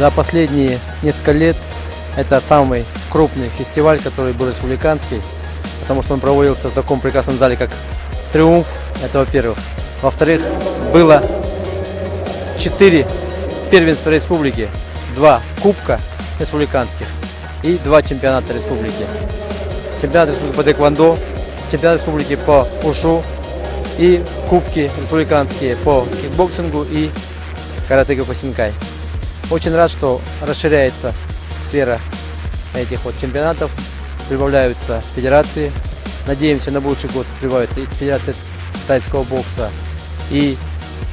За последние несколько лет это самый крупный фестиваль, который был республиканский, потому что он проводился в таком прекрасном зале, как «Триумф». Это во-первых. Во-вторых, было 4 первенства республики, 2 кубка республиканских и 2 чемпионата республики. Чемпионат республики по тэквондо, чемпионат республики по ушу и кубки республиканские по кикбоксингу и карате кёкусинкай. Очень рад, что расширяется сфера этих вот чемпионатов, прибавляются федерации. Надеемся, на будущий год прибавится и федерация тайского бокса, и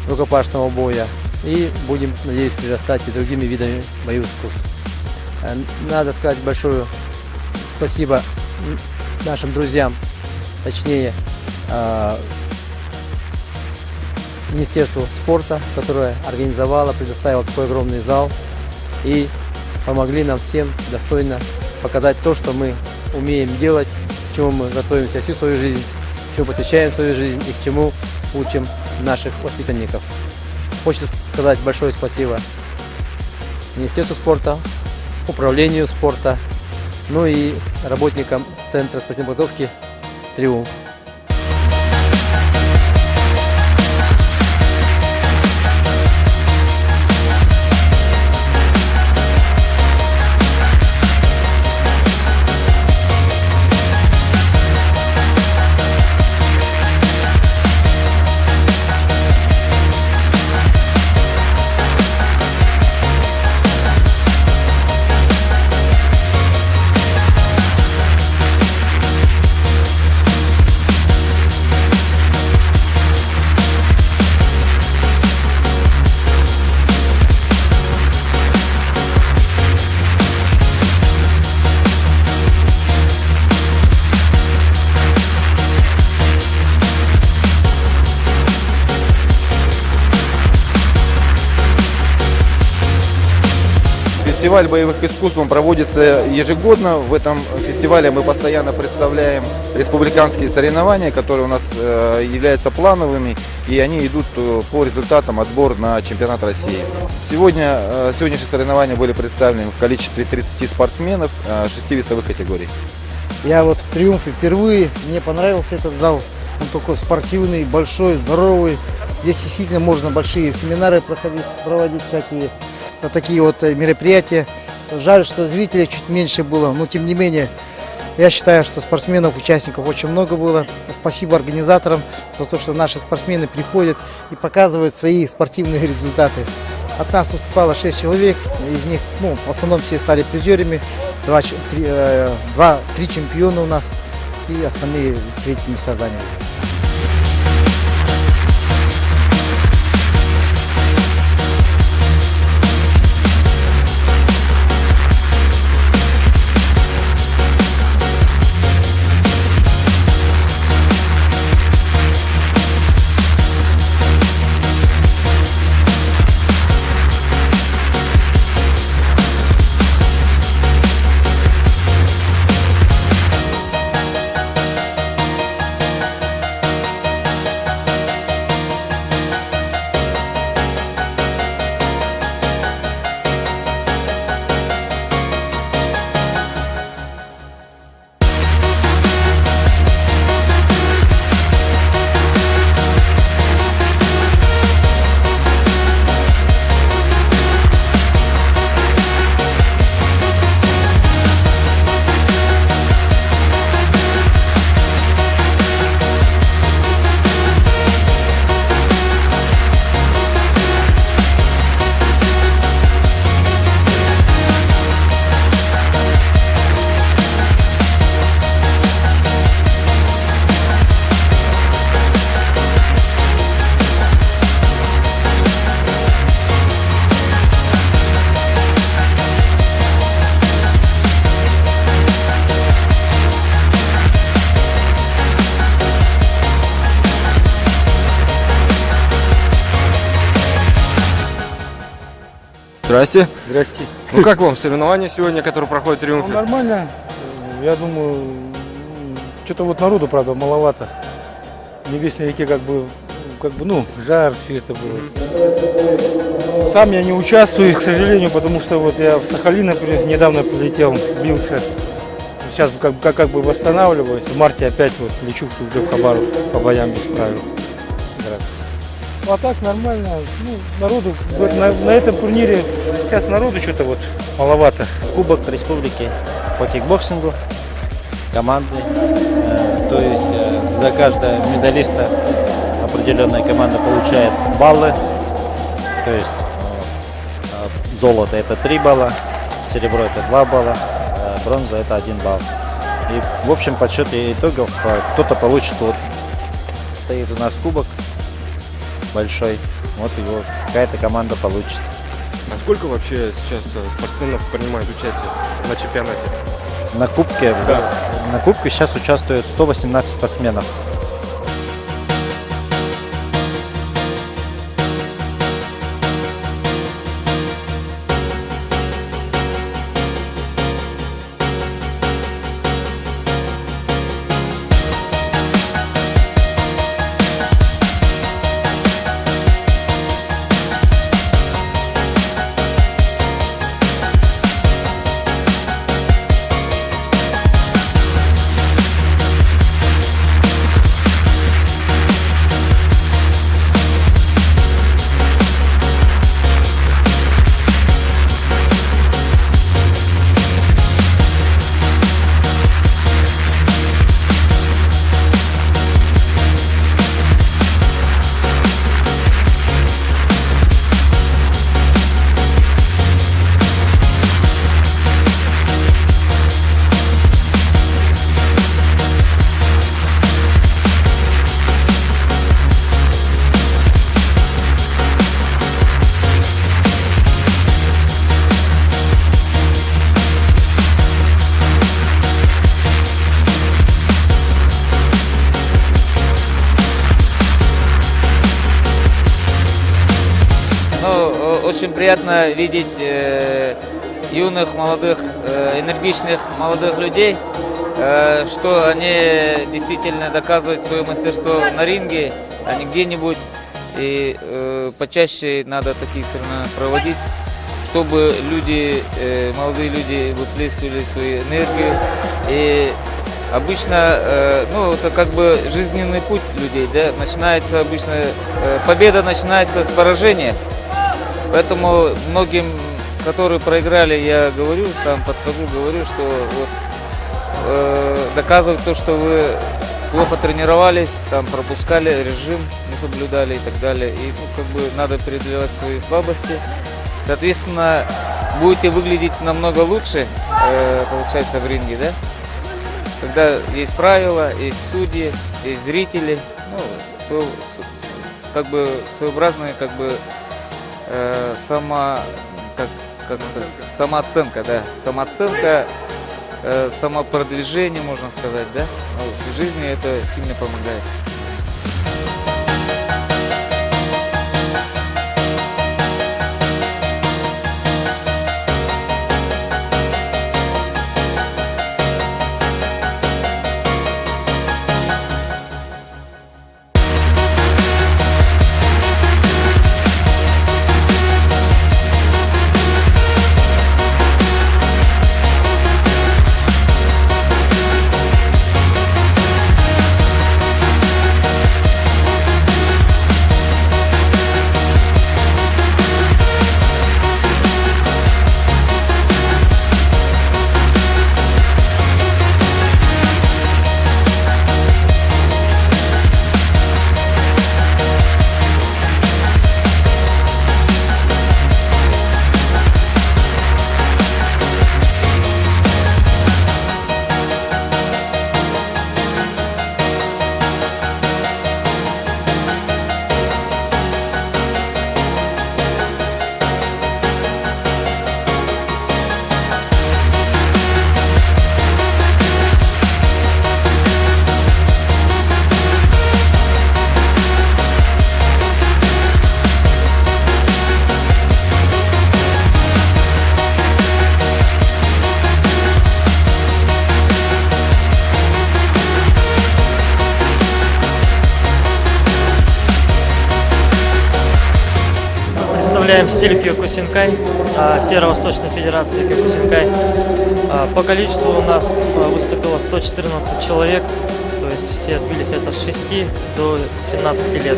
рукопашного боя. И будем, надеюсь, прирастать и другими видами боевых искусств. Надо сказать большое спасибо нашим друзьям, точнее Министерству спорта, которое организовало, предоставило такой огромный зал и помогли нам всем достойно показать то, что мы умеем делать, к чему мы готовимся всю свою жизнь, к чему посвящаем свою жизнь и к чему учим наших воспитанников. Хочется сказать большое спасибо Министерству спорта, Управлению спорта, ну и работникам Центра спортивной подготовки «Триумф». Фестиваль боевых искусств проводится ежегодно. В этом фестивале мы постоянно представляем республиканские соревнования, которые у нас являются плановыми, и они идут по результатам отбора на чемпионат России. Сегодняшние соревнования были представлены в количестве 30 спортсменов 6 весовых категорий. Я вот в «Триумфе» впервые, мне понравился этот зал, он такой спортивный, большой, здоровый. Здесь действительно можно большие семинары проводить всякие. На такие вот мероприятия. Жаль, что зрителей чуть меньше было, но тем не менее, я считаю, что спортсменов, участников очень много было. Спасибо организаторам за то, что наши спортсмены приходят и показывают свои спортивные результаты. От нас выступало 6 человек, из них, в основном все стали призерами, 3 чемпиона у нас и остальные 3-е места заняли. Здрасте. Здрасте. Ну как вам соревнования сегодня, которые проходят в «Триумфе»? Нормально. Я думаю, что-то вот народу, правда, маловато. Небесные реки как бы как бы, ну, жар, все это было. Сам я не участвую, к сожалению, потому что вот я в Сахалин, например, недавно прилетел, бился. Сейчас как бы восстанавливаюсь. В марте опять вот лечу уже в Хабаровск по боям без правил. Ну, а так нормально. Ну, народу вот на этом турнире сейчас народу что-то вот маловато. Кубок республики по кикбоксингу команды. То есть за каждого медалиста определенная команда получает баллы. То есть золото это 3 балла, серебро это 2 балла, бронза это 1 балл. И в общем подсчете итогов кто-то получит, вот стоит у нас кубок большой, вот его какая-то команда получит. А сколько вообще сейчас спортсменов принимает участие на чемпионате? На кубке, Да. на кубке сейчас участвует 118 спортсменов. Очень приятно видеть юных, молодых, энергичных молодых людей, что они действительно доказывают свое мастерство на ринге, а не где-нибудь. И почаще надо такие соревнования проводить, чтобы люди, молодые люди выплескивали свою энергию. И обычно, ну, это как бы жизненный путь людей, да, начинается обычно, победа начинается с поражения. Поэтому многим, которые проиграли, я говорю, сам подхожу, говорю, что вот, доказывают то, что вы плохо тренировались, там пропускали режим, не соблюдали и так далее. И ну, как бы надо преодолевать свои слабости. Соответственно, будете выглядеть намного лучше, получается, в ринге, да? Когда есть правила, есть судьи, есть зрители, ну, как бы своеобразные, как бы как сказать, самооценка, да, самооценка, самопродвижение, можно сказать, да, в жизни это сильно помогает. представляем стиль Киокусинкай, Северо-Восточной Федерации Киокусинкай. По количеству у нас выступило 114 человек, то есть все отбились это с 6 до 17 лет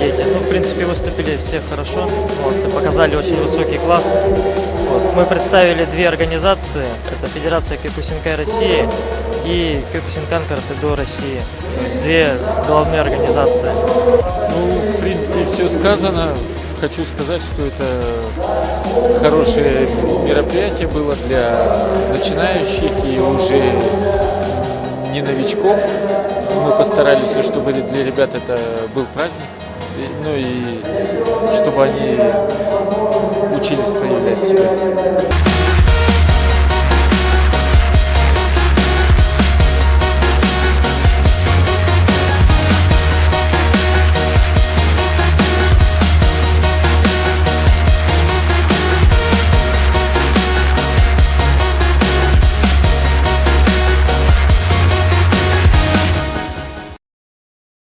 дети. Ну, в принципе, выступили все хорошо, молодцы, показали очень высокий класс. Вот. Мы представили две организации, это Федерация Киокусинкай России и Киокусинкай Каратэ-до России, то есть две главные организации. Ну, в принципе, все сказано. Хочу сказать, что это хорошее мероприятие было для начинающих и уже не новичков. Мы постарались, чтобы для ребят это был праздник, ну и чтобы они учились проявлять себя.